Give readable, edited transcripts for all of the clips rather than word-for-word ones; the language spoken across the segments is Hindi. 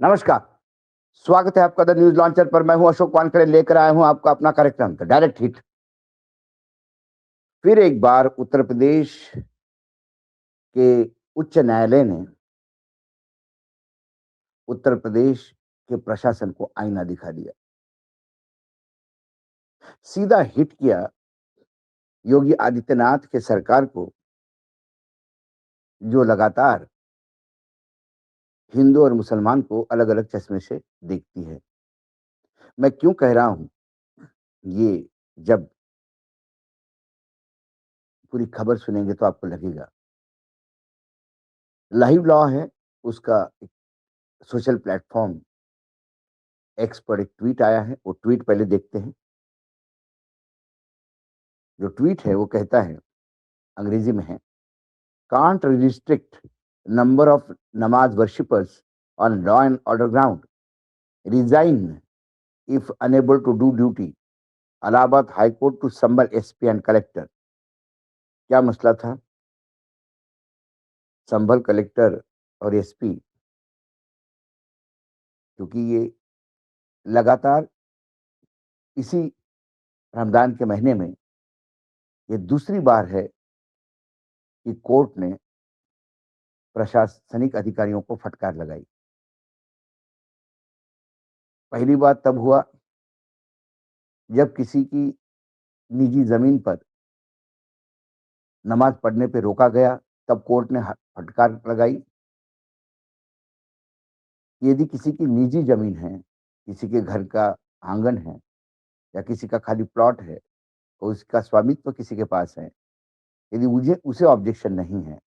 नमस्कार, स्वागत है आपका द न्यूज़ लॉन्चर पर। मैं हूं अशोक वानखेड़े, लेकर आया हूं आपका अपना कार्यक्रम द डायरेक्ट हिट। फिर एक बार उत्तर प्रदेश के उच्च न्यायालय ने उत्तर प्रदेश के प्रशासन को आईना दिखा दिया। सीधा हिट किया योगी आदित्यनाथ के सरकार को, जो लगातार हिंदू और मुसलमान को अलग-अलग चश्मे से देखती है। मैं क्यों कह रहा हूं, ये जब पूरी खबर सुनेंगे तो आपको लगेगा। लाइव लॉ है, उसका एक सोशल प्लेटफ़ॉर्म एक्स पर एक ट्वीट आया है, वो ट्वीट पहले देखते हैं। जो ट्वीट है वो कहता है, अंग्रेजी में है, can't restrict number of namaz worshippers on law and order ground, resign if unable to do duty, Allahabad high court to Sambhal SP and collector. क्या मसला था? संभल कलेक्टर और एसपी, क्योंकि ये लगातार इसी रमजान के महीने में ये दूसरी बार है कि कोर्ट ने प्रशासनिक अधिकारियों को फटकार लगाई। पहली बार तब हुआ जब किसी की निजी जमीन पर नमाज पढ़ने पे रोका गया, तब कोर्ट ने फटकार लगाई। यदि किसी की निजी जमीन है, किसी के घर का आंगन है या किसी का खाली प्लॉट है और उसका स्वामित्व किसी के पास है, यदि मुझे उसे ऑब्जेक्शन नहीं है,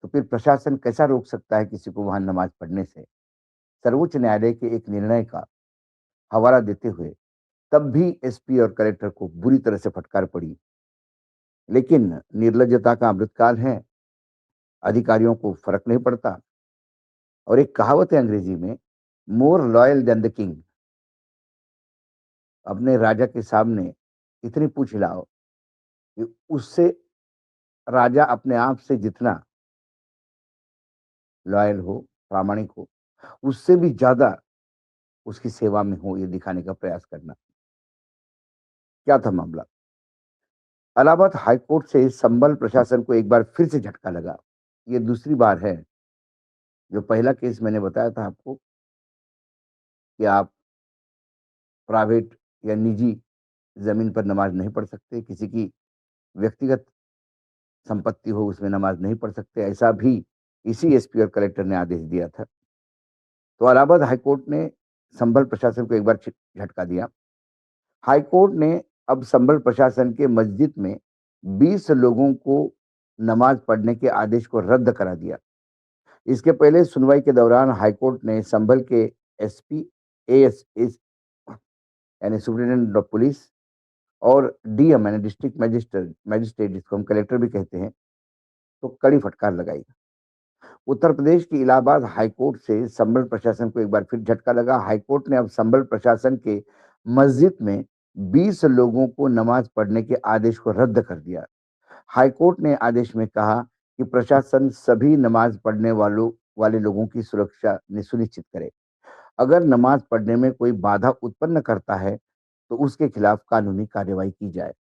तो फिर प्रशासन कैसा रोक सकता है किसी को वहां नमाज पढ़ने से? सर्वोच्च न्यायालय के एक निर्णय का हवाला देते हुए तब भी एसपी और कलेक्टर को बुरी तरह से फटकार पड़ी। लेकिन निर्लज्जता का अमृतकाल है, अधिकारियों को फर्क नहीं पड़ता। और एक कहावत है अंग्रेजी में, more loyal than the king. अपने राजा के सामने इतनी पूछ हिलाओ कि उससे राजा अपने आप से जितना लॉयल हो, प्रामाणिक हो, उससे भी ज्यादा उसकी सेवा में हो, ये दिखाने का प्रयास करना। क्या था मामला? इलाहाबाद हाई कोर्ट से संबल प्रशासन को एक बार फिर से झटका लगा। ये दूसरी बार है। जो पहला केस मैंने बताया था आपको कि आप प्राइवेट या निजी जमीन पर नमाज नहीं पढ़ सकते, किसी की व्यक्तिगत संपत्ति हो उसमें नमाज नहीं पढ़ सकते, ऐसा भी इसी एसपी और कलेक्टर ने आदेश दिया था। तो इलाहाबाद हाई कोर्ट ने संभल प्रशासन को एक बार झटका दिया। हाई कोर्ट ने अब संभल प्रशासन के मस्जिद में 20 लोगों को नमाज पढ़ने के आदेश को रद्द करा दिया। इसके पहले सुनवाई के दौरान हाई कोर्ट ने संभल के एसपी, एएसएस यानी सुप्रिंटेंडेंट ऑफ पुलिस और डीएम यानी डिस्ट्रिक्ट मजिस्ट्रेट मजिस्ट्रेट जिसको हम कलेक्टर भी कहते हैं, तो कड़ी फटकार लगाई। उत्तर प्रदेश की इलाहाबाद हाई कोर्ट से संभल प्रशासन को एक बार फिर झटका लगा। हाई कोर्ट ने अब संभल प्रशासन के मस्जिद में 20 लोगों को नमाज पढ़ने के आदेश को रद्द कर दिया। हाई कोर्ट ने आदेश में कहा कि प्रशासन सभी नमाज पढ़ने वाले लोगों की सुरक्षा सुनिश्चित करे। अगर नमाज पढ़ने में कोई बाधा उत्पन्न करता है, तो उसके खिलाफ कानूनी कार्रवाई की जाए।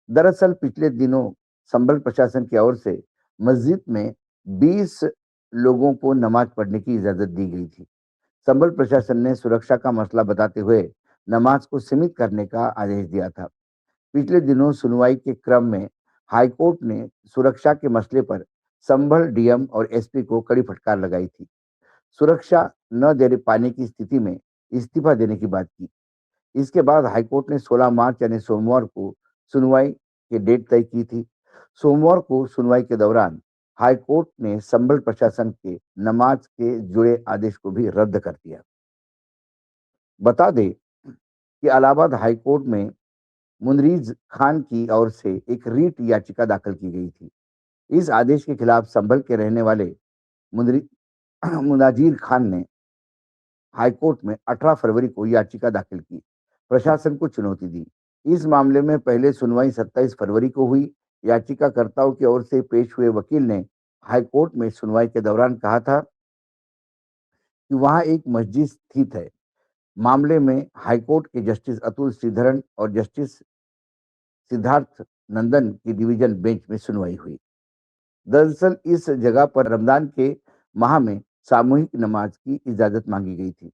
दरअसल पिछले दिनों संभल प्रशासन की ओर से मस्जिद में 20 लोगों को नमाज पढ़ने की इजाजत दी गई थी। संभल प्रशासन ने सुरक्षा का मसला बताते हुए नमाज को सीमित करने का आदेश दिया था। पिछले दिनों सुनवाई के क्रम में हाईकोर्ट ने सुरक्षा के मसले पर संभल डीएम और एसपी को कड़ी फटकार लगाई थी। सुरक्षा न दे पाने की स्थिति में इस्तीफा देने की बात की। इसके बाद हाईकोर्ट ने 16 मार्च यानी सोमवार को सुनवाई की डेट तय की थी। सोमवार को सुनवाई के दौरान हाईकोर्ट ने संभल प्रशासन के नमाज के जुड़े आदेश को भी रद्द कर दिया। बता दें कि इलाहाबाद हाईकोर्ट में मुनरीज खान की ओर से एक रीट याचिका दाखिल की गई थी। इस आदेश के खिलाफ संभल के रहने वाले मुनरी मुनाजिर खान ने हाईकोर्ट में 18 फरवरी को याचिका दाखिल की, प्रशासन को चुनौती दी। इस मामले में पहले सुनवाई 27 फरवरी को हुई। याचिकाकर्ताओं की ओर से पेश हुए वकील ने हाईकोर्ट में सुनवाई के दौरान कहा था कि वहाँ एक मस्जिद स्थित है। मामले में हाईकोर्ट के जस्टिस अतुल श्रीधरन और जस्टिस सिद्धार्थ नंदन की डिवीजन बेंच में सुनवाई हुई। दरअसल इस जगह पर रमजान के माह में सामूहिक नमाज की इजाजत मांगी गई थी।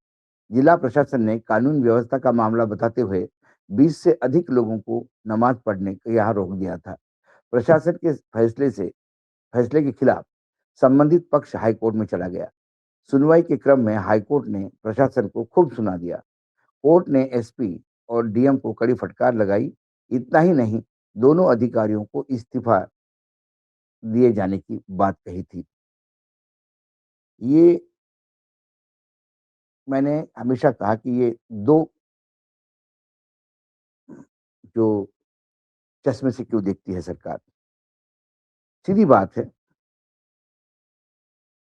जिला प्रशासन ने कानून व्यवस्था का मामला बताते हुए 20 से अधिक लोगों को नमाज पढ़ने को यहाँ रोक दिया था। प्रशासन के फैसले के खिलाफ संबंधित पक्ष हाईकोर्ट में चला गया। सुनवाई के क्रम में हाईकोर्ट ने प्रशासन को खूब सुना दिया। कोर्ट ने एसपी और डीएम को कड़ी फटकार लगाई। इतना ही नहीं, दोनों अधिकारियों को इस्तीफा दिए जाने की बात कही थी। ये मैंने हमेशा कहा कि ये 2 जो चश्मे से क्यों देखती है सरकार। सीधी बात है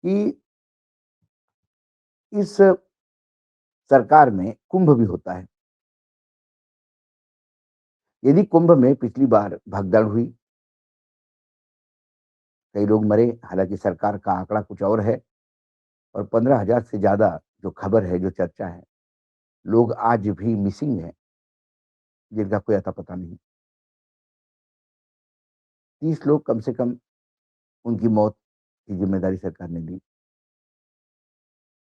कि इस सरकार में कुंभ भी होता है। यदि कुंभ में पिछली बार भगदड़ हुई, कई लोग मरे, हालाँकि सरकार का आंकड़ा कुछ और है और 15,000 से ज़्यादा जो खबर है, जो चर्चा है, लोग आज भी मिसिंग हैं, जिनका कोई अता-पता नहीं। 30 लोग कम से कम उनकी मौत की ज़िम्मेदारी सरकार ने ली।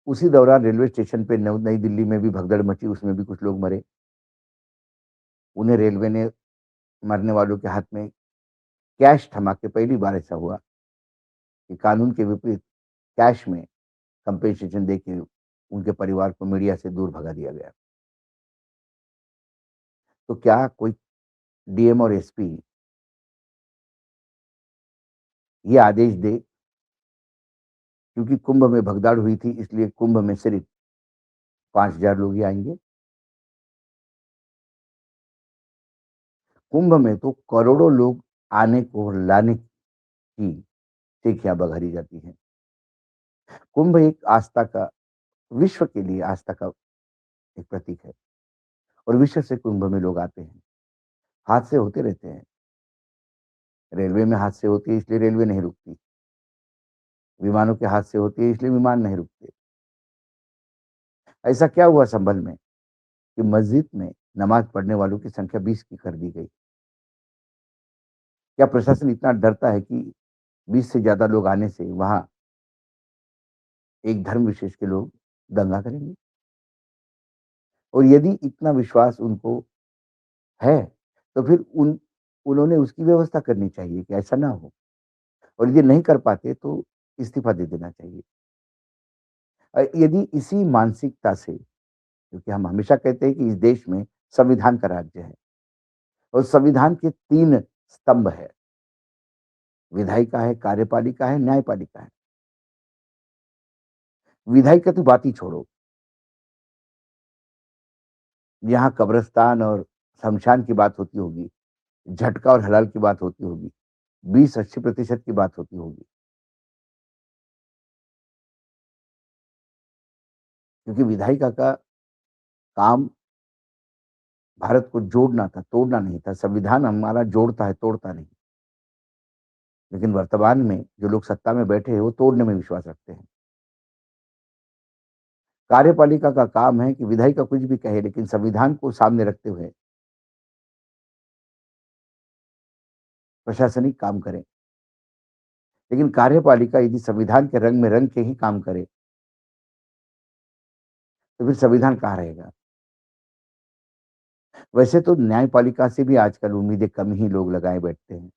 उसी दौरान रेलवे स्टेशन पे नई दिल्ली में भी भगदड़ मची, उसमें भी कुछ लोग मरे। उन्हें रेलवे ने मरने वालों के हाथ में कैश थमा के पहली बार ऐसा हुआ कि कानून के विपरीत कैश में कंपेंसेशन देके उनके परिवार को मीडिया से दूर भगा दिया गया। तो क्या कोई डीएम और एसपी ये आदेश दे क्योंकि कुंभ में भगदड़ हुई थी इसलिए कुंभ में सिर्फ 5,000 लोग ही आएँगे? कुंभ में तो करोड़ों लोग आने को लाने की सेखियाँ बघारी जाती हैं। कुंभ एक आस्था का विश्व के लिए आस्था का एक प्रतीक है और विश्व से कुंभ में लोग आते हैं। हादसे होते रहते हैं। रेलवे में हादसे होते हैं इसलिए रेलवे नहीं रुकती। विमानों के हादसे होते हैं इसलिए विमान नहीं रुकते। ऐसा क्या हुआ संभल में कि मस्जिद में नमाज पढ़ने वालों की संख्या 20 की कर दी गई? क्या प्रशासन इतना डरता है कि 20 से ज़्यादा लोग आने से वहाँ एक धर्म विशेष के लोग दंगा करेंगे? और यदि इतना विश्वास उनको है, तो फिर उन्होंने उसकी व्यवस्था करनी चाहिए कि ऐसा ना हो और यदि नहीं कर पाते तो इस्तीफा दे देना चाहिए। यदि इसी मानसिकता से क्योंकि हम हमेशा कहते हैं कि इस देश में संविधान का राज्य है और संविधान के 3 स्तंभ है, विधायिका है, कार्यपालिका है, न्यायपालिका है। विधायिका की बात ही छोड़ो, यहाँ कब्रिस्तान और शमशान की बात होती होगी, झटका और हलाल की बात होती होगी, 20-80% की बात होती होगी। क्योंकि विधायिका का काम भारत को जोड़ना था, तोड़ना नहीं था। संविधान हमारा जोड़ता है, तोड़ता नहीं। लेकिन वर्तमान में जो लोग सत्ता में बैठे हैं, वो तोड़ने में विश्वास रखते हैं। कार्यपालिका का काम है कि विधायिका कुछ भी कहे, लेकिन संविधान को सामने रखते हुए प्रशासनिक काम करे। लेकिन कार्यपालिका यदि संविधान के रंग में रंग के ही काम करे, तो फिर संविधान कहाँ रहेगा? वैसे तो न्यायपालिका से भी आजकल उम्मीदें कम ही लोग लगाए बैठते हैं।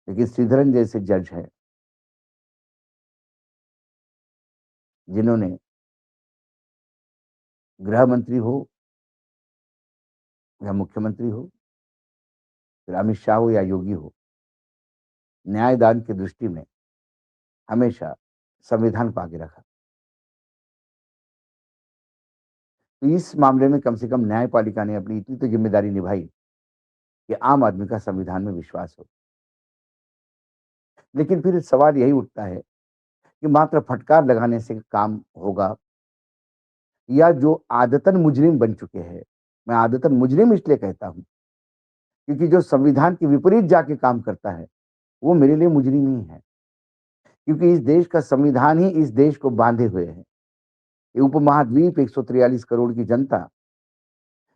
लेकिन श्रीधरन जैसे जज हैं, जिन्होंने गृह मंत्री हो या मुख्यमंत्री हो, फिर अमित शाह हो या योगी हो, न्यायदान की दृष्टि में हमेशा संविधान को आगे रखा। तो इस मामले में कम से कम न्यायपालिका ने अपनी इतनी तो ज़िम्मेदारी निभाई कि आम आदमी का संविधान में विश्वास हो। लेकिन फिर सवाल यही उठता है कि मात्र फटकार लगाने से काम होगा या जो आदतन मुजरिम बन चुके हैं, मैं आदतन मुजरिम इसलिए कहता हूँ, क्योंकि जो संविधान के विपरीत जाके काम करता है, वो मेरे लिए मुजरिम ही है। क्योंकि इस देश का संविधान ही इस देश को बाँधे हुए है। ये उपमहाद्वीप 143 करोड़ की जनता,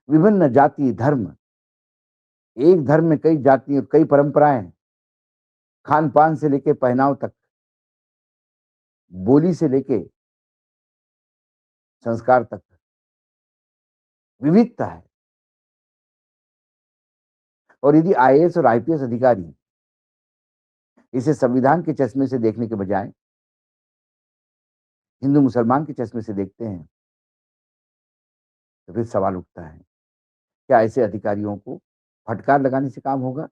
विभिन्न जाति, धर्म, एक धर्म में कई जाति और कई परंपराएं, खान-पान से लेके पहनाव तक, बोली से लेके संस्कार तक, विविधता है। और यदि आईएएस और आईपीएस अधिकारी इसे संविधान के चश्मे से देखने के बजाय हिंदू मुसलमान के चश्मे से देखते हैं, तो फिर सवाल उठता है, क्या ऐसे अधिकारियों को फटकार लगाने से काम होगा,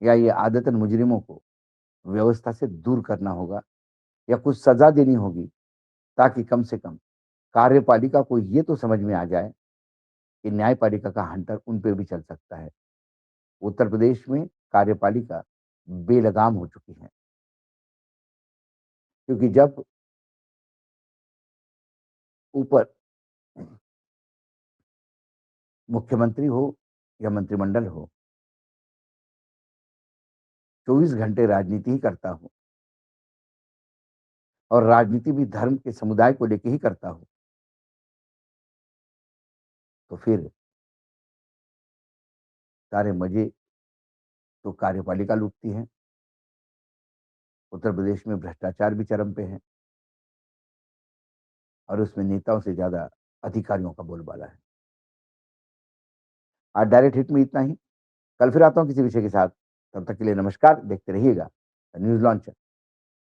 या ये आदतन मुजरिमों को व्यवस्था से दूर करना होगा, या कुछ सजा देनी होगी, ताकि कम से कम कार्यपालिका को ये तो समझ में आ जाए कि न्यायपालिका का हंटर उन पे भी चल सकता है। उत्तर प्रदेश में कार्यपालिका बेलगाम हो चुकी है, क्योंकि जब ऊपर मुख्यमंत्री हो या मंत्रिमंडल हो, 24 घंटे राजनीति ही करता हो, और राजनीति भी धर्म के समुदाय को लेके ही करता हो, तो फिर सारे मजे तो कार्यपालिका लूटती है। उत्तर प्रदेश में भ्रष्टाचार भी चरम पे है, और उसमें नेताओं से ज्यादा अधिकारियों का बोलबाला है। आज डायरेक्ट हिट में इतना ही। कल फिर आता हूं किसी विषय के साथ। तब तक के लिए नमस्कार। देखते रहिएगा न्यूज लॉन्च।